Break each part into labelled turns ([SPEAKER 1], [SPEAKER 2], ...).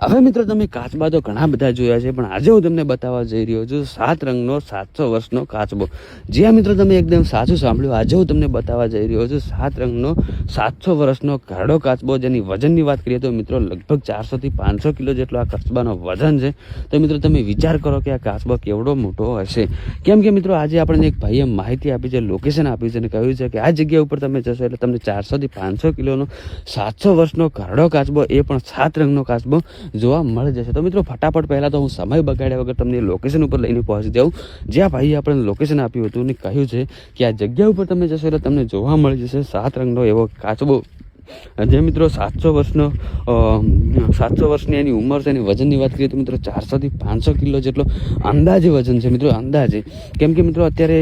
[SPEAKER 1] હવે મિત્રો તમે કાચબા તો ઘણા બધા જોયા છે, પણ આજે હું તમને બતાવવા જઈ રહ્યો છું 7 રંગનો 700 વર્ષનો કાચબો. જે આ મિત્રો તમે એકદમ સાચું સાંભળ્યું. આજે હું તમને બતાવવા જઈ રહ્યો છું 7 રંગનો 700 વર્ષનો ઘરડો કાચબો, જેની વજનની વાત કરીએ તો મિત્રો લગભગ 400 થી 500 કિલો જેટલો આ કાચબાનો વજન છે. તો મિત્રો તમે વિચાર કરો કે આ કાચબો કેવડો મોટો હશે. કેમ કે મિત્રો આજે આપણને એક ભાઈએ માહિતી આપી છે, લોકેશન આપ્યું છે અને કહ્યું છે કે આ જગ્યા ઉપર તમે જશો એટલે તમને 400 થી 500 કિલોનો 700 વર્ષનો ઘરડો કાચબો, એ પણ 7 રંગનો કાચબો જોવા મળી જશે. તો મિત્રો ફટાફટ પહેલાં તો હું સમય બગાડ્યા વગર તમને લોકેશન ઉપર લઈને પહોંચી જાઉં, જ્યાં ભાઈએ આપણને લોકેશન આપ્યું હતું અને કહ્યું છે કે આ જગ્યા ઉપર તમે જશો એટલે તમને જોવા મળી જશે 7 રંગનો એવો કાચબો. જે મિત્રો 700 વર્ષની એની ઉંમર છે. એની વજનની વાત કરીએ તો મિત્રો 400 થી 500 કિલો જેટલો અંદાજે વજન છે મિત્રો, અંદાજે. કેમ કે મિત્રો અત્યારે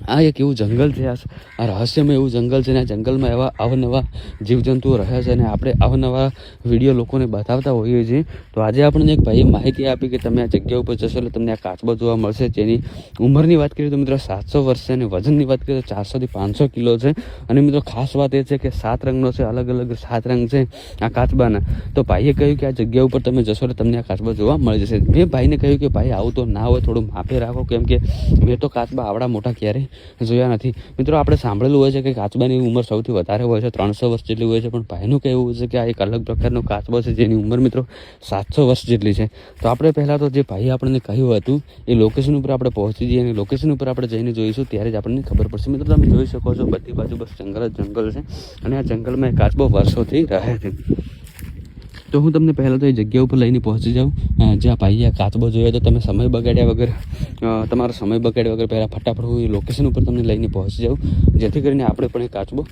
[SPEAKER 1] આ એક એવું જંગલ છે, આ રહસ્યમય એવું જંગલ છે, અને આ જંગલમાં એવા અવનવા જીવજંતુઓ રહે છે અને આપણે અવનવા વિડીયો લોકોને બતાવતા હોઈએ છીએ. તો આજે આપણને એક ભાઈએ માહિતી આપી કે તમે આ જગ્યા ઉપર જશો એટલે તમને આ કાચબો જોવા મળશે. જેની ઉંમરની વાત કરીએ તો મિત્રો 700 વર્ષ છે અને વજનની વાત કરીએ તો 400 થી 500 કિલો છે. અને મિત્રો ખાસ વાત એ છે કે 7 રંગનો છે, અલગ અલગ 7 રંગ છે આ કાચબાના. તો ભાઈએ કહ્યું કે આ જગ્યા ઉપર તમે જશો એટલે તમને આ કાચબો જોવા મળી જશે. મેં ભાઈને કહ્યું કે ભાઈ આવું તો ના હોય, થોડું માપે રાખો, કેમ કે મેં તો કાચબા આવડા મોટા ક્યારેય જોયા નથી. મિત્રો આપણે સાંભળેલું હોય છે કે કાચબાની ઉંમર સૌથી વધારે હોય છે, 300 વર્ષ જેટલી હોય છે, પણ ભાઈનું કહેવું છે કે આ એક અલગ પ્રકારનો કાચબો છે જેની ઉંમર મિત્રો 700 વર્ષ જેટલી છે. તો આપણે પહેલાં તો જે ભાઈએ આપણને કહ્યું હતું એ લોકેશન ઉપર આપણે પહોંચી જઈએ અને લોકેશન ઉપર આપણે જઈને જોઈશું, ત્યારે જ આપણને ખબર પડશે. મિત્રો તમે જોઈ શકો છો બધી બાજુ બસ જંગલ જ જંગલ છે અને આ જંગલમાં એક કાચબો વર્ષોથી રહે છે. તો હું તમને પહેલાં તો એ જગ્યા ઉપર લઈને પહોંચી જાઉં જ્યાં ભાઈએ આ કાચબો જોયો. તો તમે સમય બગાડ્યા વગર તમારો સમય બગાડ્યા વગર પહેલાં ફટાફટ હું એ લોકેશન ઉપર તમને લઈને પહોંચી જાઉં, જેથી કરીને આપણે પણ એ કાચબો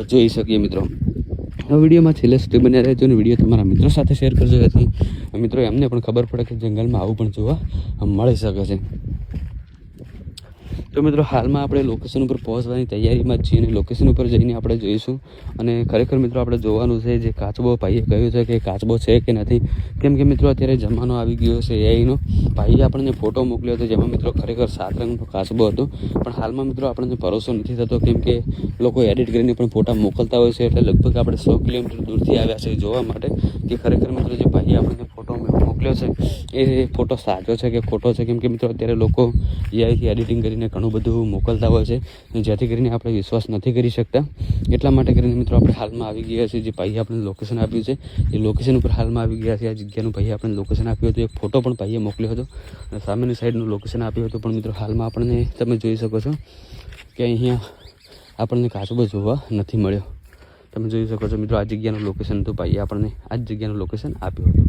[SPEAKER 1] જોઈ શકીએ. મિત્રો આ વિડીયોમાં છેલ્લે સુધી બન્યા રહેજો અને વિડીયો તમારા મિત્રો સાથે શેર કરજો, જેથી મિત્રો એમને પણ ખબર પડે કે જંગલમાં આવું પણ જોવા મળી શકે છે. તો મિત્રો હાલમાં આપણે લોકેશન ઉપર પહોંચવાની તૈયારીમાં જ છીએ અને લોકેશન ઉપર જઈને આપણે જોઈશું. અને ખરેખર મિત્રો આપણે જોવાનું છે જે કાચબો ભાઈએ કહ્યું છે કે કાચબો છે કે નથી. કેમ કે મિત્રો અત્યારે જમાનો આવી ગયો છે એઆઈનો. ભાઈએ આપણને ફોટો મોકલ્યો હતો જેમાં મિત્રો ખરેખર 7 રંગનો કાચબો હતો, પણ હાલમાં મિત્રો આપણને ભરોસો નથી થતો, કેમ કે લોકો એડિટ કરીને પણ ફોટા મોકલતા હોય છે. એટલે લગભગ આપણે 100 કિલોમીટર દૂરથી આવ્યા છે જોવા માટે કે ખરેખર મિત્રો જે ભાઈએ આપણને ફોટો મોકલ્યો છે એ ફોટો સાચો છે કે ખોટો છે. કેમ કે મિત્રો અત્યારે લોકો એઆઈથી એડિટિંગ કરીને ઘણું બધું મોકલતા હોય છે, જેથી કરીને આપણે વિશ્વાસ નથી કરી શકતા. એટલા માટે કરીને મિત્રો આપણે હાલમાં આવી ગયા છીએ, જે ભાઈએ આપણે લોકેશન આપ્યું છે એ લોકેશન ઉપર હાલમાં આવી ગયા છે. આ જગ્યાનું ભાઈએ આપણે લોકેશન આપ્યું હતું, એક ફોટો પણ ભાઈએ મોકલ્યો હતો અને સામેની સાઈડનું લોકેશન આપ્યું હતું. પણ મિત્રો હાલમાં આપણને તમે જોઈ શકો છો કે અહીંયા આપણને કાચબો જોવા નથી મળ્યો. તમે જોઈ શકો છો મિત્રો આ જગ્યાનું લોકેશન હતું, ભાઈએ આપણને આ જ જગ્યાનું લોકેશન આપ્યું હતું.